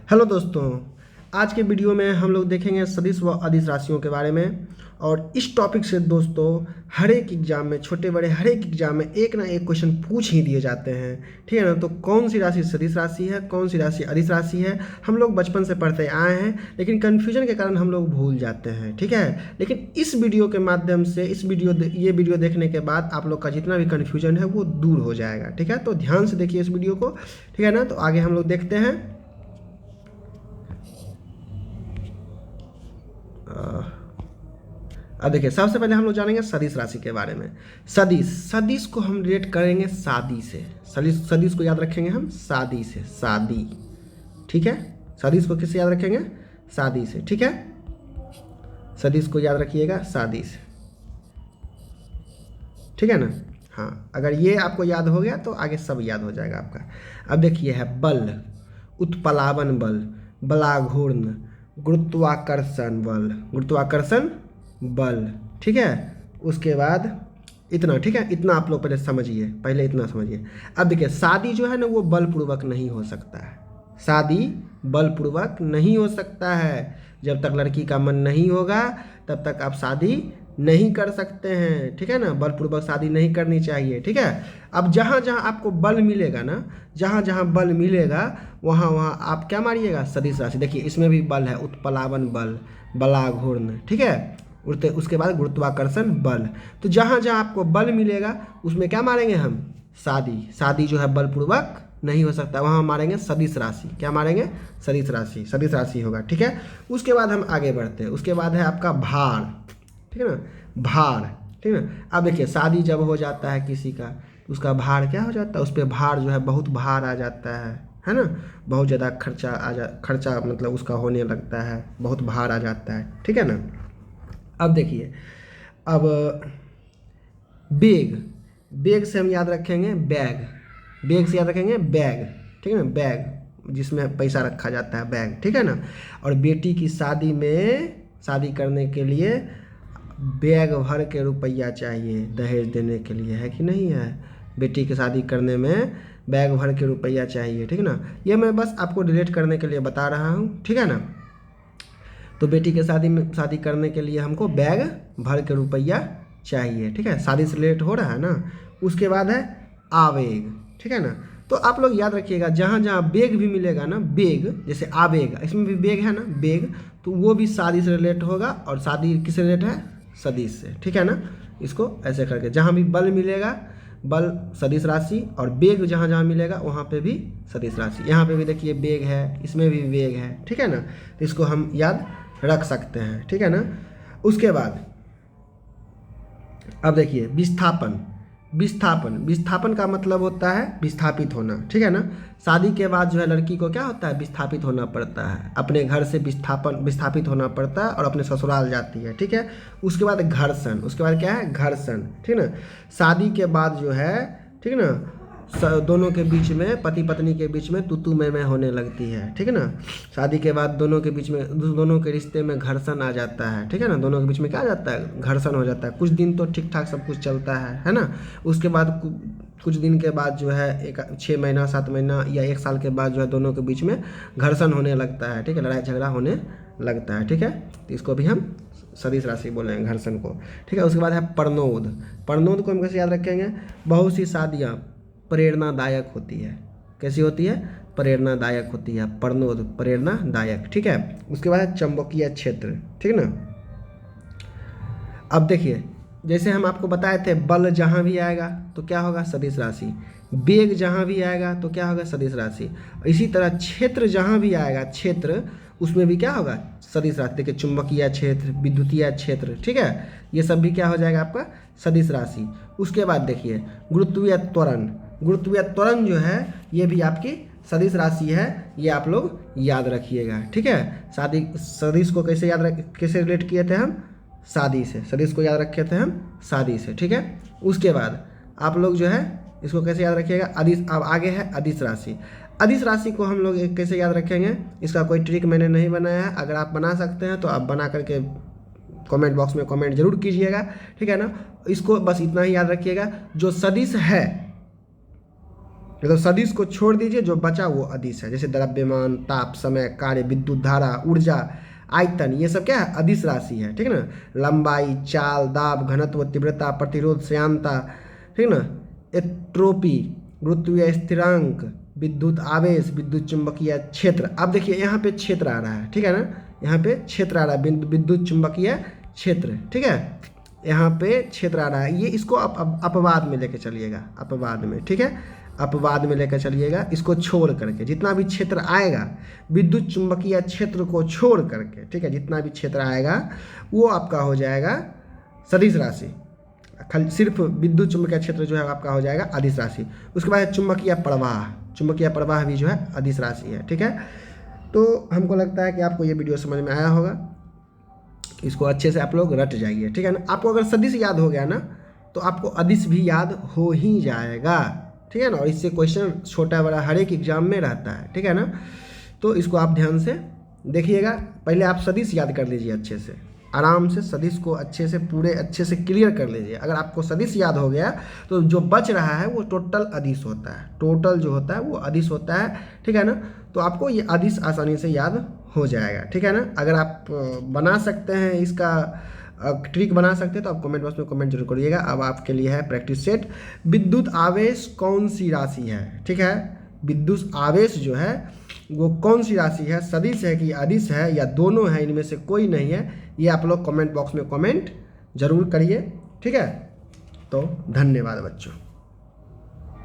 Hello दोस्तों, आज के वीडियो में हम लोग देखेंगे सदिश व अदिश राशियों के बारे में। और इस टॉपिक से दोस्तों हर एक एग्जाम में, छोटे बड़े हर एक एग्जाम में एक ना एक क्वेश्चन पूछ ही दिए जाते हैं। ठीक है ना। तो कौन सी राशि सदिश राशि है, कौन सी राशि अदिश राशि है, हम लोग बचपन से पढ़ते आए हैं, लेकिन कन्फ्यूजन के कारण हम लोग भूल जाते हैं। ठीक है। लेकिन इस वीडियो के माध्यम से ये वीडियो देखने के बाद आप लोग का जितना भी कन्फ्यूजन है वो दूर हो जाएगा। ठीक है। तो ध्यान से देखिए इस वीडियो को। ठीक है ना। तो आगे हम लोग देखते हैं। अब देखिए, सबसे पहले हम लोग जानेंगे सदिश राशि के बारे में। सदिश सदिश को हम रिलेट करेंगे शादी से। सदिश को याद रखेंगे हम शादी से, शादी। ठीक है। सदिश को किससे याद रखेंगे? शादी से। ठीक है। सदिश को याद रखिएगा शादी से। ठीक है ना। हाँ, अगर ये आपको याद हो गया तो आगे सब याद हो जाएगा आपका। अब देखिए है बल, उत्प्लावन बल, बलाघूर्ण, गुरुत्वाकर्षण बल, गुरुत्वाकर्षण बल। ठीक है। उसके बाद इतना। ठीक है। इतना आप लोग पहले समझिए, पहले इतना समझिए। अब देखिए, शादी जो है ना वो बलपूर्वक नहीं हो सकता है। शादी बलपूर्वक नहीं हो सकता है। जब तक लड़की का मन नहीं होगा तब तक आप शादी नहीं कर सकते हैं। ठीक है ना। बलपूर्वक शादी नहीं करनी चाहिए। ठीक है। अब जहाँ जहाँ आपको बल मिलेगा ना, जहाँ जहाँ बल मिलेगा वहाँ वहाँ आप क्या मारिएगा? सदिश राशि। देखिए इसमें भी बल है, उत्प्लावन बल, बलाघूर्ण। ठीक है। उड़ते उसके बाद गुरुत्वाकर्षण बल। तो जहाँ जहाँ आपको बल मिलेगा उसमें क्या मारेंगे हम? शादी। शादी जो है बलपूर्वक नहीं हो सकता, वहाँ हम मारेंगे सदिश राशि। क्या मारेंगे? सदिश राशि। सदिश राशि होगा। ठीक है। उसके बाद हम आगे बढ़ते हैं। उसके बाद है आपका भार। ठीक है ना। भार। ठीक है ना। अब देखिए, शादी जब हो जाता है किसी का तो उसका भार क्या हो जाता है? उस पर भार जो है, बहुत भार आ जाता है ना। बहुत ज़्यादा खर्चा मतलब उसका होने लगता है, बहुत भार आ जाता है। ठीक है ना। अब देखिए, अब बेग। बेग से हम याद रखेंगे बैग। बेग से याद रखेंगे बैग। ठीक है ना। बैग जिसमें पैसा रखा जाता है, बैग। ठीक है ना। और बेटी की शादी में, शादी करने के लिए बैग भर के रुपया चाहिए दहेज देने के लिए, है कि नहीं है? बेटी की शादी करने में बैग भर के रुपया चाहिए। ठीक है ना। ये मैं बस आपको रिलेट करने के लिए बता रहा हूँ। ठीक है ना। तो बेटी के शादी करने के लिए हमको बैग भर के रुपया चाहिए। ठीक है। शादी से रिलेट हो रहा है ना। उसके बाद है आवेग। ठीक है ना। तो आप लोग याद रखिएगा, जहाँ जहाँ बेग भी मिलेगा ना, बेग जैसे आवेग, इसमें भी बेग है ना, बेग, तो वो भी शादी से रिलेट होगा। और शादी किससे रिलेट है? सदिश से। ठीक है ना। इसको ऐसे करके जहाँ भी बल मिलेगा, बल सदिश राशि, और बेग जहाँ जहाँ मिलेगा वहाँ पे भी सदिश राशि। यहाँ पे भी देखिए बेग है, इसमें भी बेग है। ठीक है ना। तो इसको हम याद रख सकते हैं। ठीक है ना। उसके बाद अब देखिए विस्थापन। विस्थापन, विस्थापन का मतलब होता है विस्थापित होना। ठीक है ना। शादी के बाद जो है लड़की को क्या होता है? विस्थापित होना पड़ता है, अपने घर से विस्थापित होना पड़ता है और अपने ससुराल जाती है। ठीक है। उसके बाद घर्षण। उसके बाद क्या है? घर्षण। ठीक है ना। शादी के बाद जो है, ठीक है ना, दोनों के बीच में, पति पत्नी के बीच में तू मैं होने लगती है। ठीक है ना। शादी के बाद दोनों के बीच में, दोनों के रिश्ते में घर्षण आ जाता है। ठीक है ना। दोनों के बीच में क्या आ जाता है? घर्षण हो जाता है। कुछ दिन तो ठीक ठाक सब कुछ चलता है ना। उसके बाद कुछ दिन के बाद जो है, 6 महीना 7 महीना या 1 साल के बाद जो है दोनों के बीच में घर्षण होने लगता है। ठीक है। लड़ाई झगड़ा होने लगता है। ठीक है। तो इसको भी हम सदिश राशि बोलेंगे, घर्षण को। ठीक है। उसके बाद है प्रणोद। प्रणोद को हम कैसे याद रखेंगे? बहुत सी शादियाँ प्रेरणादायक होती है। कैसी होती है? प्रेरणादायक होती है। प्रणोद, प्रेरणादायक। ठीक है। उसके बाद है चंबकीय क्षेत्र। ठीक है ना। अब देखिए, जैसे हम आपको बताए थे, बल जहाँ भी आएगा तो क्या होगा? सदिश राशि। बेग जहाँ भी आएगा तो क्या होगा? सदिश राशि। इसी तरह क्षेत्र जहाँ भी आएगा, क्षेत्र, उसमें भी क्या होगा? सदिश राशि। देखिए, चुंबकीय क्षेत्र, विद्युतीय क्षेत्र। ठीक है। ये सब भी क्या हो जाएगा आपका? सदिश राशि। उसके बाद देखिए गुरुत्वीय त्वरण। गुरुत्वीय त्वरण जो है ये भी आपकी सदिश राशि है। ये आप लोग याद रखिएगा। ठीक है। सदिश को कैसे रिलेट किए थे हम? शादी से। सदिश को याद रखे थे हम शादी से। ठीक है। उसके बाद आप लोग जो है इसको कैसे याद रखिएगा? अदिश। अब आगे है अदिश राशि। अदिश राशि को हम लोग कैसे याद रखेंगे? इसका कोई ट्रिक मैंने नहीं बनाया है। अगर आप बना सकते हैं तो आप बना करके कमेंट बॉक्स में कमेंट जरूर कीजिएगा। ठीक है ना। इसको बस इतना ही याद रखिएगा, जो सदिश है तो सदिश को छोड़ दीजिए, जो बचा वो अदिश है। जैसे द्रव्यमान, ताप, समय, कार्य, विद्युत धारा, ऊर्जा, आयतन, ये सब क्या है? अदिश राशि है। ठीक है ना। लंबाई, चाल, दाब, घनत्व, तीव्रता, प्रतिरोध, श्यानता, ठीक है ना, एट्रोपी, गुरुत्वीय स्थिरांक, विद्युत आवेश, विद्युत चुंबकीय क्षेत्र। अब देखिए यहाँ पे क्षेत्र आ रहा है, ठीक है ना, यहाँ पे क्षेत्र आ रहा है, विद्युत चुंबकीय क्षेत्र। ठीक है, यहाँ पे क्षेत्र आ रहा है, ये इसको अपवाद में लेके चलिएगा, अपवाद में। ठीक है, अपवाद में लेकर चलिएगा, इसको छोड़ करके जितना भी क्षेत्र आएगा विद्युत चुंबकीय क्षेत्र को छोड़ करके, ठीक है, जितना भी क्षेत्र आएगा वो आपका हो जाएगा सदिश राशि। खाली सिर्फ विद्युत चुंबकीय क्षेत्र जो है आपका हो जाएगा अदिश राशि। उसके बाद चुंबकीय प्रवाह, चुंबकीय प्रवाह भी जो है अदिश राशि है। ठीक है, तो हमको लगता है कि आपको ये वीडियो समझ में आया होगा, इसको अच्छे से आप लोग रट जाइए। ठीक है ना। आपको अगर सदिश याद हो गया ना तो आपको अदिश भी याद हो ही जाएगा। ठीक है ना, और इससे क्वेश्चन छोटा बड़ा हर एक एग्जाम में रहता है। ठीक है ना, तो इसको आप ध्यान से देखिएगा। पहले आप सदिश याद कर लीजिए अच्छे से, आराम से सदिश को अच्छे से पूरे अच्छे से क्लियर कर लीजिए। अगर आपको सदिश याद हो गया तो जो बच रहा है वो टोटल अदिश होता है, टोटल जो होता है वो अदिश होता है। ठीक है ना, तो आपको ये अदिश आसानी से याद हो जाएगा। ठीक है ना। अगर आप बना सकते हैं, इसका ट्रिक बना सकते हैं तो आप कमेंट बॉक्स में कमेंट जरूर करिएगा। अब आपके लिए है प्रैक्टिस सेट। विद्युत आवेश कौन सी राशि है? ठीक है, विद्युत आवेश जो है वो कौन सी राशि है? सदिश है कि अदिश है, या दोनों है, इनमें से कोई नहीं है? ये आप लोग कमेंट बॉक्स में कमेंट जरूर करिए। ठीक है, तो धन्यवाद बच्चों।